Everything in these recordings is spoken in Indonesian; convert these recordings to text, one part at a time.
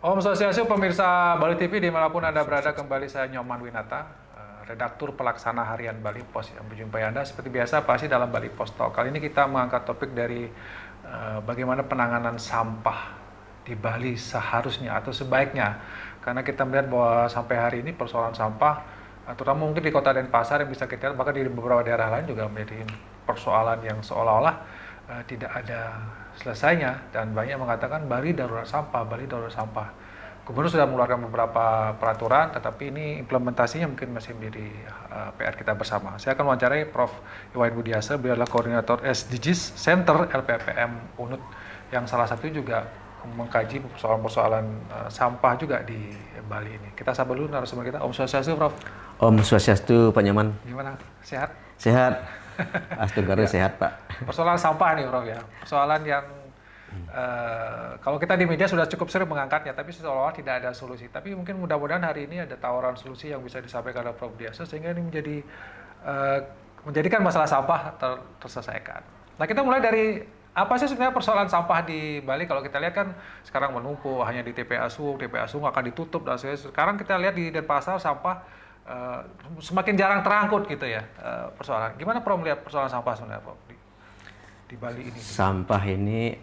Om Swastiastu pemirsa Bali TV dimanapun Anda berada, kembali saya Nyoman Winata, redaktur pelaksana harian Bali Pos yang menjumpai Anda seperti biasa pasti dalam Bali Pos Talk. Kali ini kita mengangkat topik dari bagaimana penanganan sampah di Bali seharusnya atau sebaiknya, karena kita melihat bahwa sampai hari ini persoalan sampah, terutama mungkin di Kota Denpasar yang bisa kita lihat, bahkan di beberapa daerah lain juga menjadi persoalan yang seolah-olah tidak ada selesainya, dan banyak mengatakan Bali darurat sampah, Bali darurat sampah. Gubernur sudah mengeluarkan beberapa peraturan, tetapi ini implementasinya mungkin masih menjadi PR kita bersama. Saya akan wawancarai Prof. Iwayan Budiasa, beliau adalah koordinator SDGs Center LPPM UNUD, yang salah satu juga mengkaji persoalan-persoalan sampah juga di Bali ini. Kita sapa dulu narasumber kita. Om Swastiastu, Prof. Om Swastiastu, Pak Nyoman. Gimana? Sehat? Sehat. Astagfirullah, ya. Sehat, Pak. Persoalan sampah nih, Prof, ya. Persoalan yang kalau kita di media sudah cukup sering mengangkatnya, tapi seolah-olah tidak ada solusi. Tapi mungkin mudah-mudahan hari ini ada tawaran solusi yang bisa disampaikan oleh Prof. Budiasa sehingga ini menjadikan masalah sampah terselesaikan. Nah, kita mulai dari apa sih sebenarnya persoalan sampah di Bali? Kalau kita lihat kan sekarang menumpuk hanya di TPA Sung akan ditutup dan sebagainya. Sekarang kita lihat di Denpasar sampah semakin jarang terangkut gitu ya, persoalan. Gimana Prof melihat persoalan sampah sebenarnya, Prof, di Bali ini? Sampah ini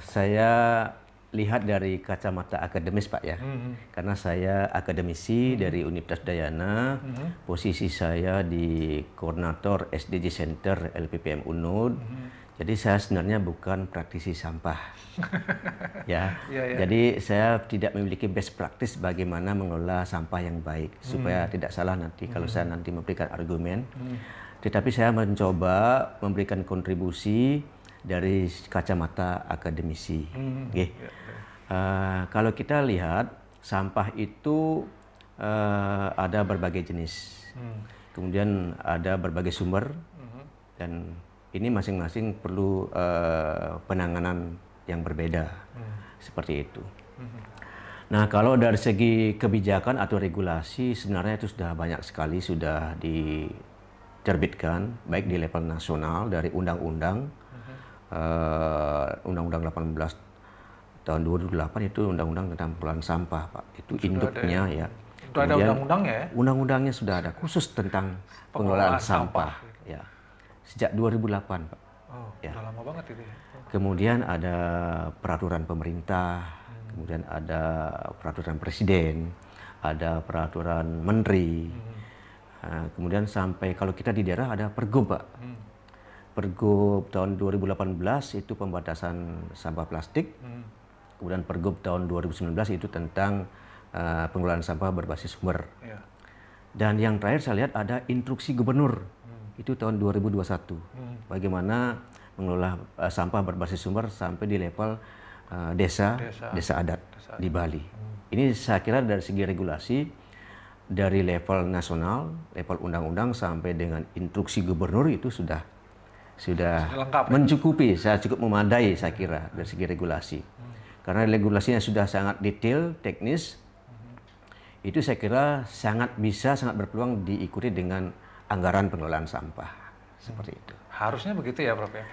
saya lihat dari kacamata akademis, Pak, ya. Karena saya akademisi dari Universitas Dayana. Posisi saya di koordinator SDG Center LPPM UNUD. Jadi saya sebenarnya bukan praktisi sampah. Ya. Jadi saya tidak memiliki best practice bagaimana mengelola sampah yang baik, supaya tidak salah nanti kalau saya nanti memberikan argumen. Tetapi saya mencoba memberikan kontribusi dari kacamata akademisi. Kalau kita lihat sampah itu ada berbagai jenis, kemudian ada berbagai sumber, dan ini masing-masing perlu penanganan yang berbeda, seperti itu. Nah, kalau dari segi kebijakan atau regulasi, sebenarnya itu sudah banyak sekali sudah diterbitkan, baik di level nasional dari undang-undang, Undang-Undang 18 tahun 2008 itu undang-undang tentang pengelolaan sampah, Pak. Itu sudah induknya ada, ya. Itu ada undang-undangnya ya? Undang-undangnya sudah ada khusus tentang pengelolaan sampah. Ya. Sejak 2008, Pak. Oh, ya. Udah lama banget itu ya. Kemudian ada peraturan pemerintah, kemudian ada peraturan presiden, ada peraturan menteri. Kemudian sampai kalau kita di daerah ada Pergub, Pak. Pergub tahun 2018 itu pembatasan sampah plastik. Kemudian Pergub tahun 2019 itu tentang pengelolaan sampah berbasis sumber. Dan yang terakhir saya lihat ada instruksi gubernur. Itu tahun 2021. Bagaimana mengelola sampah berbasis sumber sampai di level desa adat di Bali. Ini saya kira dari segi regulasi, dari level nasional, level undang-undang sampai dengan instruksi gubernur itu sudah lengkap, mencukupi, saya cukup memadai saya kira dari segi regulasi. Karena regulasinya sudah sangat detail, teknis, itu saya kira sangat berpeluang diikuti dengan anggaran pengelolaan sampah, seperti itu. Harusnya begitu ya, Prof, ya.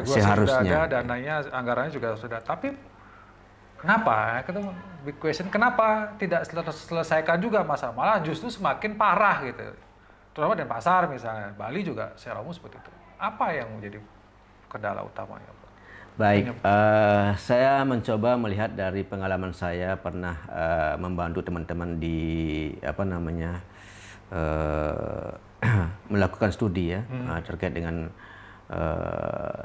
Seharusnya. Sudah ada, dananya, anggarannya juga sudah. Tapi kenapa? Kita big question, kenapa tidak selesaikan juga masalah? Malah justru semakin parah gitu. Terutama Denpasar misalnya, Bali juga secara umum seperti itu. Apa yang menjadi kendala utamanya, Prof? Baik, saya mencoba melihat dari pengalaman saya pernah membantu teman-teman di melakukan studi ya, terkait dengan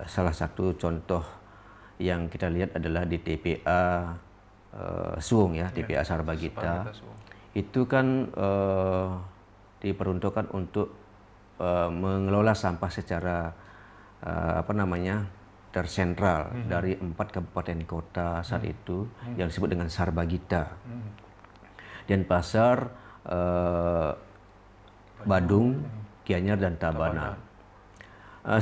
salah satu contoh yang kita lihat adalah di TPA Suung ya, TPA Sarbagita. Itu kan diperuntukkan untuk mengelola sampah secara tersentral dari 4 kabupaten kota saat itu yang disebut dengan Sarbagita. Denpasar, Badung, Gianyar, dan Tabanan.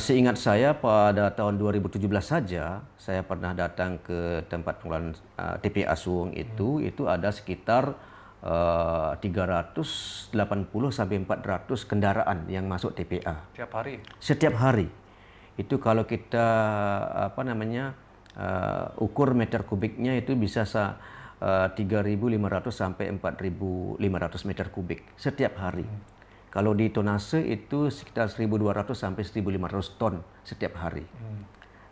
Seingat saya pada tahun 2017 saja saya pernah datang ke tempat pengelolaan TPA Suung itu ada sekitar 380 sampai 400 kendaraan yang masuk TPA. Tiap hari? Setiap hari. Itu kalau kita ukur meter kubiknya itu bisa 3.500 sampai 4.500 meter kubik setiap hari. Kalau di tonnase itu sekitar 1.200 sampai 1.500 ton setiap hari.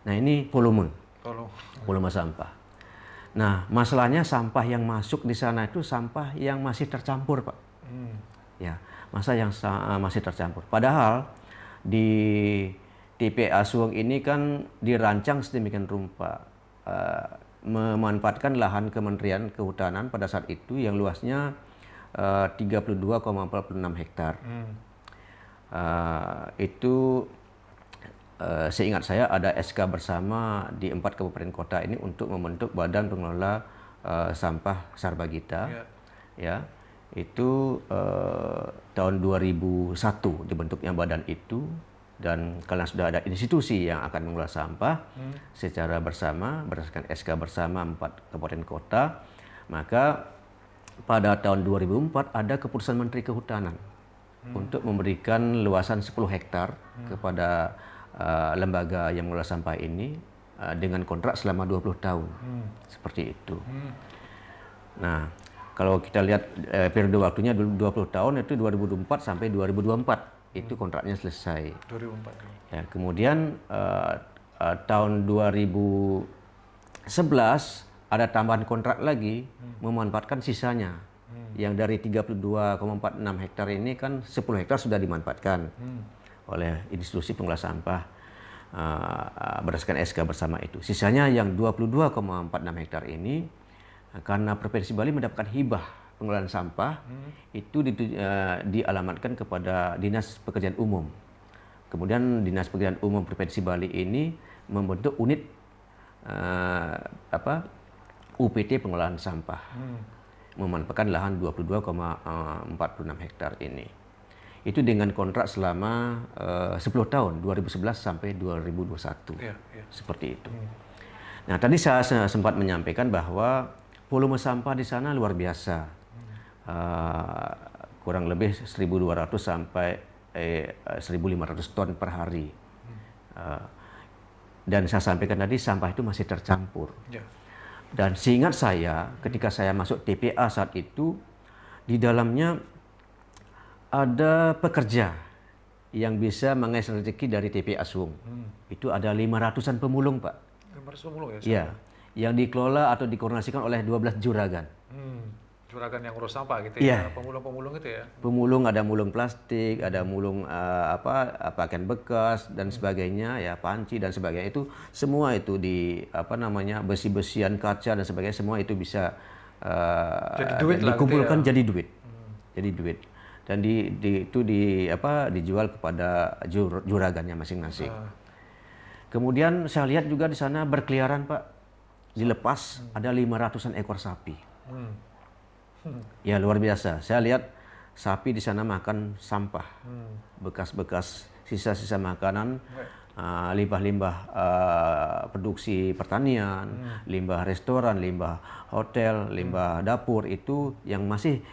Nah, ini volume sampah. Nah, masalahnya sampah yang masuk di sana itu sampah yang masih tercampur, Pak. Ya, masih tercampur. Padahal di TPA Suweng ini kan dirancang sedemikian rupa, memanfaatkan lahan Kementerian Kehutanan pada saat itu yang luasnya 32,46 hektar. Itu seingat saya ada SK bersama di 4 kabupaten kota ini untuk membentuk Badan Pengelola Sampah Sarbagita. Ya, itu tahun 2001 dibentuknya badan itu, dan karena sudah ada institusi yang akan mengelola sampah secara bersama berdasarkan SK bersama 4 kabupaten kota, maka pada tahun 2004 ada keputusan Menteri Kehutanan untuk memberikan luasan 10 hektar kepada lembaga yang mengelola sampah ini dengan kontrak selama 20 tahun. Seperti itu. Nah, kalau kita lihat periode waktunya 20 tahun itu 2004 sampai 2024 itu kontraknya selesai. 2004. Ya, kemudian tahun 2011 ada tambahan kontrak lagi memanfaatkan sisanya. Yang dari 32,46 hektar ini kan 10 hektar sudah dimanfaatkan oleh institusi pengelola sampah berdasarkan SK bersama itu. Sisanya yang 22,46 hektar ini karena Provinsi Bali mendapatkan hibah pengelolaan sampah itu dialamatkan kepada Dinas Pekerjaan Umum. Kemudian Dinas Pekerjaan Umum Provinsi Bali ini membentuk unit UPT pengelolaan sampah, memanfaatkan lahan 22,46 hektar ini. Itu dengan kontrak selama 10 tahun, 2011 sampai 2021. Seperti itu. Nah, tadi saya sempat menyampaikan bahwa volume sampah di sana luar biasa. Kurang lebih 1.200 sampai 1.500 ton per hari. Dan saya sampaikan tadi sampah itu masih tercampur. Dan seingat saya ketika saya masuk TPA saat itu, di dalamnya ada pekerja yang bisa mengais rezeki dari TPA Suweng. Itu ada 500-an pemulung, Pak. 500 pemulung ya? Iya, yang dikelola atau dikoordinasikan oleh 12 juragan. Juragan yang urus sampah gitu ya? Pemulung-pemulung itu ya? Pemulung, ada mulung plastik, ada mulung pakaian bekas dan sebagainya, ya panci dan sebagainya, itu semua itu di besi-besian kaca dan sebagainya, semua itu bisa jadi duit dikumpulkan gitu ya? Jadi duit. Jadi duit. Dan dijual kepada juragannya masing-masing. Kemudian saya lihat juga di sana berkeliaran, Pak, dilepas ada 500-an ekor sapi. Ya, luar biasa. Saya lihat sapi di sana makan sampah, bekas-bekas sisa-sisa makanan, limbah-limbah produksi pertanian, limbah restoran, limbah hotel, limbah dapur, itu yang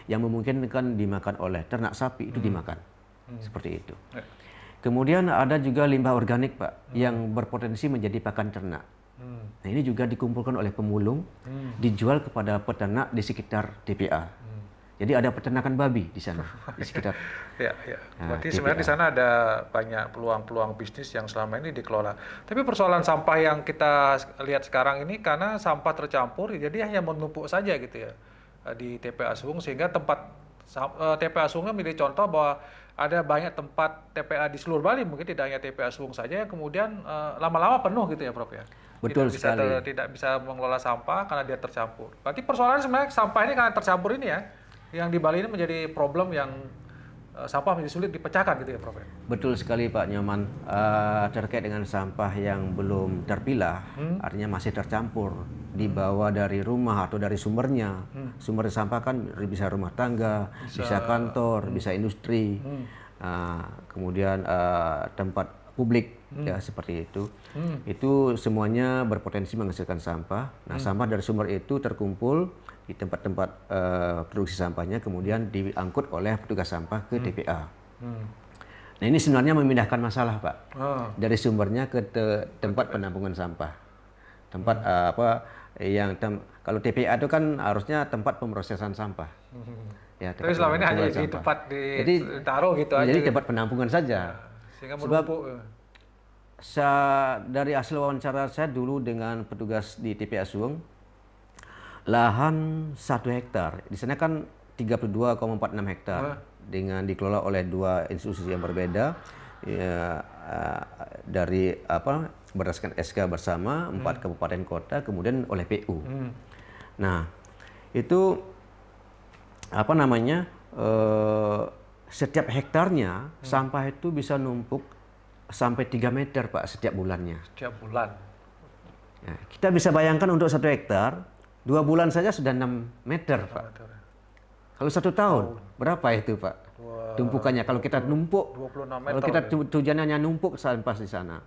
memungkinkan dimakan oleh ternak sapi itu dimakan. Seperti itu. Kemudian ada juga limbah organik, Pak, yang berpotensi menjadi pakan ternak. Nah, ini juga dikumpulkan oleh pemulung, dijual kepada peternak di sekitar TPA. Jadi ada peternakan babi di sana, di sekitar. Ya. Berarti sebenarnya di sana ada banyak peluang-peluang bisnis yang selama ini dikelola. Tapi persoalan sampah yang kita lihat sekarang ini karena sampah tercampur, jadi hanya menumpuk saja gitu ya di TPA Suweng, sehingga tempat TPA Suweng menjadi contoh bahwa ada banyak tempat TPA di seluruh Bali, mungkin tidak hanya TPA Suweng saja, yang kemudian lama-lama penuh gitu ya, Prof ya? Betul sekali. Tidak bisa mengelola sampah karena dia tercampur. Berarti persoalannya sebenarnya sampah ini karena tercampur ini ya, yang di Bali ini menjadi problem yang sampah menjadi sulit dipecahkan gitu ya, Prof? Betul sekali, Pak Nyoman. Terkait dengan sampah yang belum terpilah, artinya masih tercampur, dibawa dari rumah atau dari sumbernya. Sumber sampah kan bisa rumah tangga, bisa kantor, bisa industri, kemudian tempat publik, ya seperti itu. Itu semuanya berpotensi menghasilkan sampah. Nah, sampah dari sumber itu terkumpul di tempat-tempat produksi sampahnya, kemudian diangkut oleh petugas sampah ke TPA. Nah, ini sebenarnya memindahkan masalah, Pak, dari sumbernya ke tempat penampungan sampah, tempat kalau TPA itu kan harusnya tempat pemrosesan sampah. Ya, Tapi selama ini hanya di tempat ditaruh gitu aja. Jadi gitu. tempat penampungan saja. Sehingga Sebab menumpuk. dari hasil wawancara saya dulu dengan petugas di TPA Suweng, lahan 1 hektar. Di sana kan 32,46 hektar dengan dikelola oleh 2 institusi yang berbeda, ya, dari berdasarkan SK bersama 4 kabupaten kota, kemudian oleh PU. Nah, itu setiap hektarnya sampah itu bisa numpuk sampai 3 meter Pak setiap bulannya. Setiap bulan. Ya, kita bisa bayangkan untuk 1 hektar 2 bulan saja sudah 6 meter Pak. Kalau 1 tahun berapa itu Pak? Tumpukannya kalau kita numpuk, 26 meter. kalau kita tujuannya hanya numpuk sampah di sana.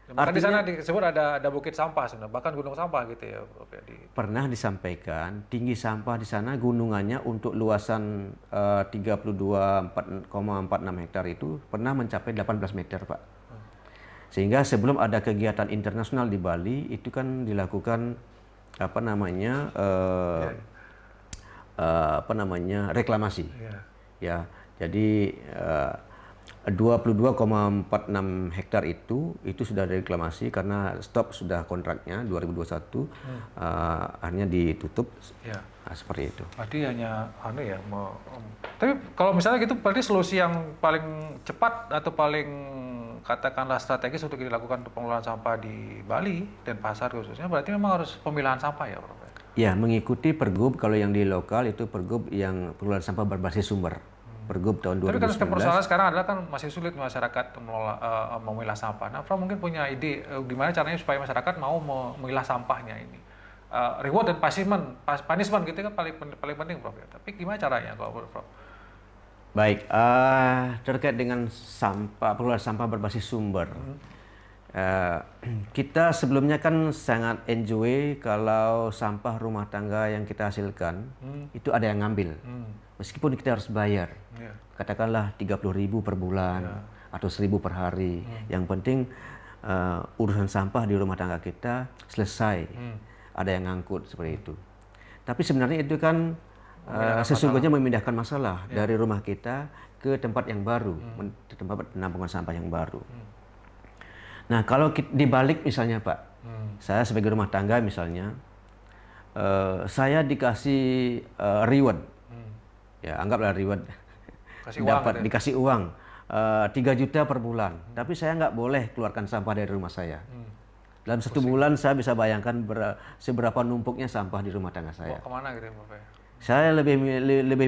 Bahkan di sana disebut ada bukit sampah sebenarnya, bahkan gunung sampah gitu ya, Prof. Pernah disampaikan tinggi sampah di sana gunungannya untuk luasan 32,46 hektar itu pernah mencapai 18 meter Pak. Sehingga sebelum ada kegiatan internasional di Bali itu kan dilakukan reklamasi. Ya, jadi 22,46 hektar itu sudah direklamasi karena stop sudah kontraknya 2021, akhirnya ditutup. Nah, seperti itu. Berarti hanya tapi kalau misalnya gitu berarti solusi yang paling cepat atau paling katakanlah strategis untuk dilakukan untuk pengelolaan sampah di Bali dan pasar khususnya berarti memang harus pemilahan sampah ya, Prof. Ya, mengikuti Pergub. Kalau yang di lokal itu Pergub yang pengelolaan sampah berbasis sumber. Pergub tahun 2019. Tapi kan setiap persoalan sekarang adalah kan masih sulit masyarakat memilah sampah. Nah, Prof mungkin punya ide gimana caranya supaya masyarakat mau memilah sampahnya ini. Reward dan punishment gitu kan paling penting, Prof. Ya. Tapi gimana caranya kalau Prof? Baik, terkait dengan pengelolaan sampah berbasis sumber. Kita sebelumnya kan sangat enjoy kalau sampah rumah tangga yang kita hasilkan itu ada yang ngambil. Meskipun kita harus bayar. Katakanlah 30.000 per bulan atau 1.000 per hari. Yang penting urusan sampah di rumah tangga kita selesai. Ada yang ngangkut seperti itu. Tapi sebenarnya itu kan sesungguhnya memindahkan masalah dari rumah kita ke tempat yang baru, tempat penampungan sampah yang baru. Nah, kalau dibalik misalnya Pak, saya sebagai rumah tangga misalnya, saya dikasih reward, ya anggaplah reward, dikasih uang 3 juta per bulan, tapi saya nggak boleh keluarkan sampah dari rumah saya. Dalam 1 bulan saya bisa bayangkan seberapa numpuknya sampah di rumah tangga saya. Kemana gitu Pak? Saya lebih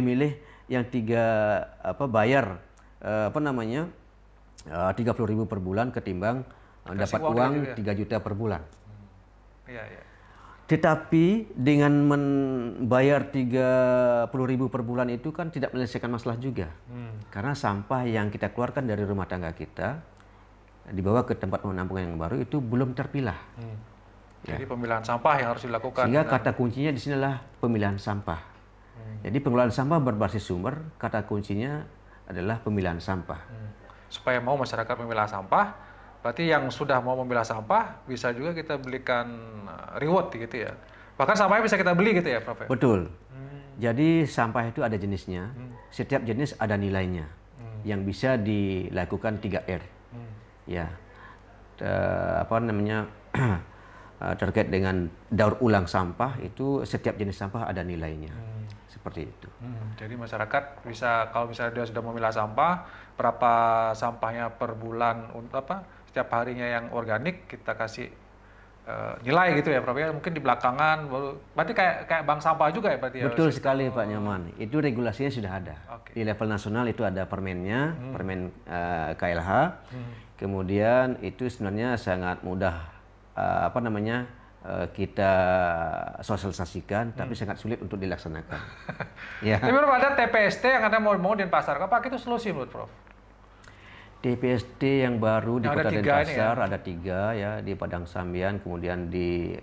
milih yang bayar 30.000 per bulan ketimbang dapat uang 3 juta per bulan. Tetapi dengan membayar 30.000 per bulan itu kan tidak menyelesaikan masalah juga. Karena sampah yang kita keluarkan dari rumah tangga kita dibawa ke tempat penampungan yang baru itu belum terpilah. Jadi pemilahan sampah yang harus dilakukan. Sehingga kata kuncinya di sinilah pemilahan sampah. Jadi pengelolaan sampah berbasis sumber, kata kuncinya adalah pemilahan sampah. Supaya mau masyarakat memilah sampah, berarti yang sudah mau memilah sampah bisa juga kita belikan reward gitu ya. Bahkan sampahnya bisa kita beli gitu ya, Prof. Betul. Jadi sampah itu ada jenisnya. Setiap jenis ada nilainya. Yang bisa dilakukan 3R. Ya. Terkait dengan daur ulang sampah itu setiap jenis sampah ada nilainya. Seperti itu. Jadi masyarakat bisa kalau misalnya dia sudah memilah sampah, berapa sampahnya per bulan setiap harinya yang organik kita kasih nilai gitu ya, Prof. Ya. Mungkin di belakangan berarti kayak bank sampah juga ya berarti. Betul sekali Pak Nyoman. Itu regulasinya sudah ada. Di level nasional itu ada permennya, permen KLH. Kemudian itu sebenarnya sangat mudah kita sosialisasikan, tapi sangat sulit untuk dilaksanakan. Ya. Tapi belum ada TPST yang katanya mau Denpasar. Apakah itu solusi menurut Prof? TPST yang baru di Kota Denpasar ada 3 ya, di Padang Sambian, kemudian di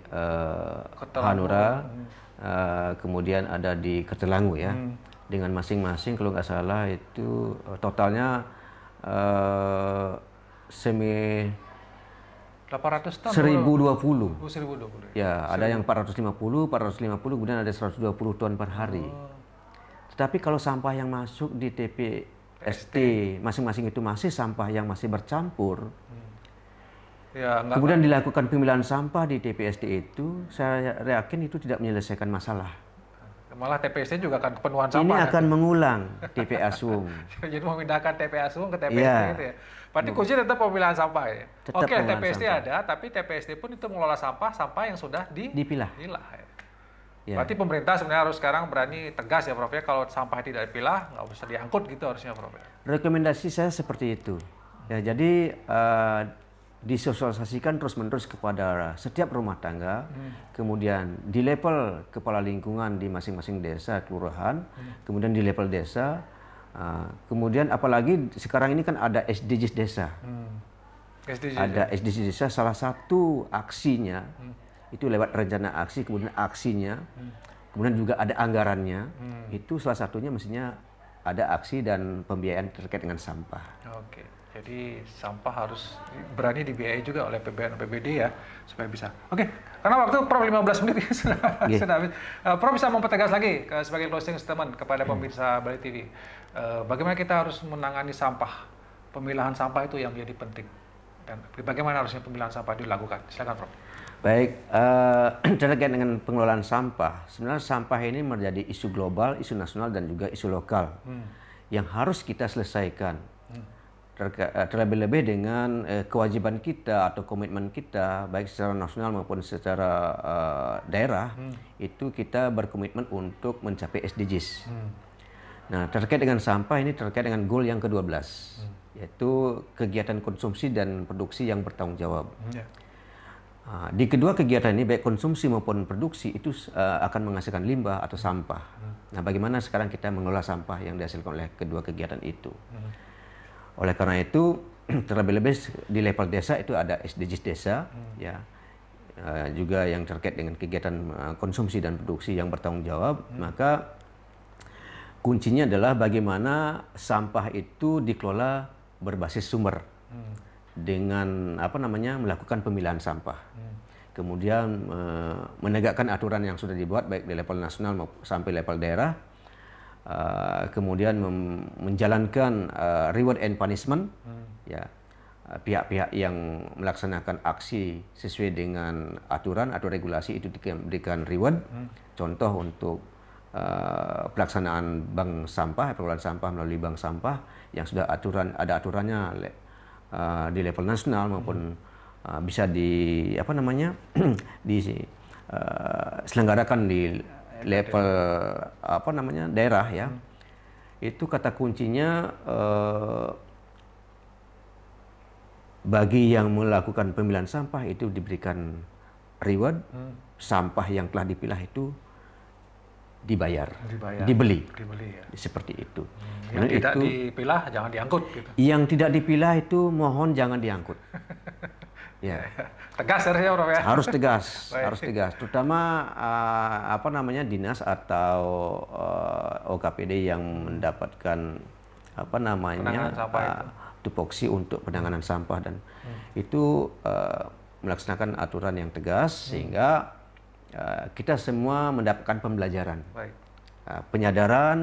Hanura, kemudian ada di Ketelangu ya. Dengan masing-masing kalau nggak salah itu totalnya 800 ton. 1020. 1020. Ya, ada yang 450, kemudian ada 120 ton per hari. Tetapi kalau sampah yang masuk di TPST masing-masing itu masih sampah yang masih bercampur. Ya, Kemudian dilakukan pemilahan sampah di TPST itu, saya yakin itu tidak menyelesaikan masalah. malah TPST juga akan kepenuhan sampah. Ini akan mengulang TPA Sung. Jadi memindahkan TPA Sung ke TPST gitu ya. Berarti kunci tetap pemilahan sampah ya. Tetap Oke, pemilahan TPST sampah. ada, tapi TPST pun itu mengelola sampah yang sudah Dipilah. ya. Ya. Berarti pemerintah sebenarnya harus sekarang berani tegas ya Prof ya, kalau sampah tidak dipilah nggak usah diangkut gitu harusnya Prof ya. Rekomendasi saya seperti itu. Ya, jadi disosialisasikan terus-menerus kepada setiap rumah tangga, kemudian di level kepala lingkungan di masing-masing desa, kelurahan, kemudian di level desa, kemudian apalagi sekarang ini kan ada SDGs desa. SDGs, ada SDGs desa, salah satu aksinya itu lewat rencana aksi, kemudian aksinya, kemudian juga ada anggarannya, itu salah satunya mestinya ada aksi dan pembiayaan terkait dengan sampah. Oke, jadi sampah harus berani dibiayai juga oleh PBN PBD ya, supaya bisa. Oke, karena waktu Prof 15 menit sudah habis. Prof bisa mempertegas lagi sebagai closing statement kepada pemirsa Bali TV. Bagaimana kita harus menangani sampah, pemilahan sampah itu yang menjadi penting. Dan bagaimana harusnya pemilahan sampah dilakukan? Silakan Prof. Baik, terkait dengan pengelolaan sampah, sebenarnya sampah ini menjadi isu global, isu nasional dan juga isu lokal yang harus kita selesaikan. Terlebih-lebih dengan kewajiban kita atau komitmen kita, baik secara nasional maupun secara daerah, itu kita berkomitmen untuk mencapai SDGs. Nah, terkait dengan sampah ini terkait dengan goal yang ke-12, yaitu kegiatan konsumsi dan produksi yang bertanggung jawab. Di kedua kegiatan ini, baik konsumsi maupun produksi, itu akan menghasilkan limbah atau sampah. Nah, bagaimana sekarang kita mengelola sampah yang dihasilkan oleh kedua kegiatan itu? Oleh karena itu, terlebih-lebih di level desa itu ada SDGs desa, ya, juga yang terkait dengan kegiatan konsumsi dan produksi yang bertanggung jawab. Maka kuncinya adalah bagaimana sampah itu dikelola berbasis sumber. Dengan melakukan pemilahan sampah, kemudian menegakkan aturan yang sudah dibuat baik di level nasional sampai level daerah, kemudian menjalankan reward and punishment, ya, pihak-pihak yang melaksanakan aksi sesuai dengan aturan atau regulasi itu diberikan reward. Contoh untuk pelaksanaan bank sampah, pengelolaan sampah melalui bank sampah yang sudah ada aturannya di level nasional maupun bisa diselenggarakan di level daerah ya. Itu kata kuncinya bagi yang melakukan pemilahan sampah itu diberikan reward, sampah yang telah dipilah itu dibayar. Dibeli ya. Seperti itu. Yang tidak dipilah jangan diangkut gitu. Yang tidak dipilah itu mohon jangan diangkut. Ya. Tegas harusnya Prof ya. Harus tegas, harus tegas. Terutama dinas atau OKPD yang mendapatkan tupoksi untuk penanganan sampah dan itu melaksanakan aturan yang tegas sehingga kita semua mendapatkan pembelajaran, penyadaran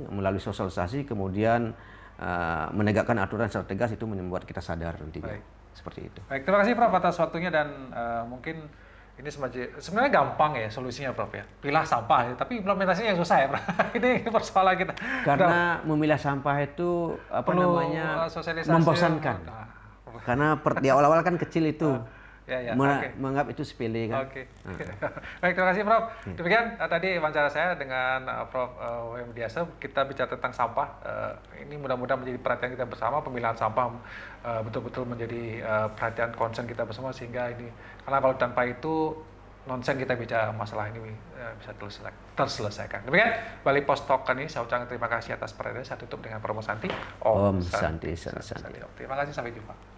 melalui sosialisasi, kemudian menegakkan aturan secara tegas itu membuat kita sadar nantinya. Seperti itu. Baik, terima kasih Prof atas waktunya dan mungkin ini sebenarnya gampang ya solusinya Prof ya, pilah sampah, tapi implementasinya yang susah ya Prof. Ini persoalan kita. Karena memilah sampah itu membosankan. Karena di awal-awal kan kecil itu. Menganggap itu sepele kan. Baik, terima kasih Prof. Demikian tadi wawancara saya dengan Prof. W. Widiasa. Kita bicara tentang sampah. Ini mudah-mudahan menjadi perhatian kita bersama. Pemilahan sampah betul-betul menjadi perhatian concern kita bersama sehingga ini, karena kalau tanpa itu nonsen kita bicara masalah ini bisa terselesaikan. Demikian Bali Post Talk ini saya ucapkan terima kasih atas perhatiannya. Saya tutup dengan promo Santi. Om Santi. Terima kasih, sampai jumpa.